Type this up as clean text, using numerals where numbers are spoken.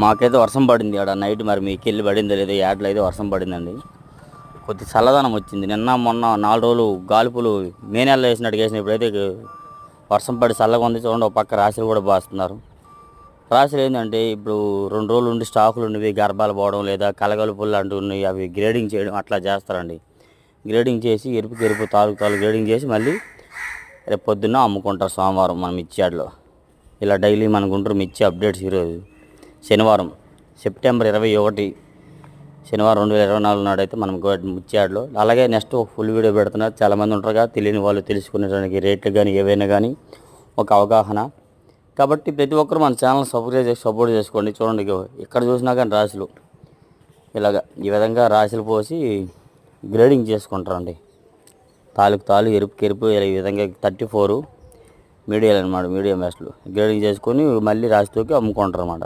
మాకైతే వర్షం పడింది ఆడ నైట్, మరి మీకు వెళ్ళి పడిందో లేదో, ఏటలో అయితే వర్షం పడిందండి. కొద్ది చల్లదనం వచ్చింది. నిన్న మొన్న 4 రోజులు గాలుపులు మే నెలలో వేసినట్టు వేసిన, ఇప్పుడైతే వర్షం పడి చల్లగా ఉంది. చూడండి, ఒక పక్క రాశులు కూడా బాస్తున్నారు. రాశులు ఏంటంటే ఇప్పుడు 2 రోజులు ఉండి స్టాకులు ఉండేవి గర్భాలు పోవడం, లేదా కలగలుపులు అంటూ ఉన్నాయి, అవి గ్రేడింగ్ చేయడం అట్లా చేస్తారండి. గ్రేడింగ్ చేసి ఎరుపు తాలూకు గ్రేడింగ్ చేసి మళ్ళీ రేపు పొద్దున్న అమ్ముకుంటారు సోమవారం మన మిర్చియాడలో. ఇలా డైలీ మన గుంటూరు మిర్చి అప్డేట్స్. ఈరోజు శనివారం సెప్టెంబర్ 21, శనివారం 2024 నాడు అయితే మనం మిర్చియాడలో. అలాగే నెక్స్ట్ ఒక ఫుల్ వీడియో పెడుతున్నారు. చాలామంది ఉంటారు కదా, తెలియని వాళ్ళు తెలుసుకునేదానికి రేట్లు కానీ ఏవైనా కానీ ఒక అవగాహన. కాబట్టి ప్రతి ఒక్కరు మన ఛానల్ సపోర్ట్ చేసుకోండి. చూడండి, ఎక్కడ చూసినా కానీ రాశులు ఇలాగ ఈ విధంగా రాశులు పోసి గ్రేడింగ్ చేసుకుంటారండి. తాలూకు ఎరుపు ఈ విధంగా 34 మీడియాలు అనమాట, మీడియం బెస్ట్లు గ్రేడింగ్ చేసుకొని మళ్ళీ రాశితోకి అమ్ముకుంటారు అన్నమాట.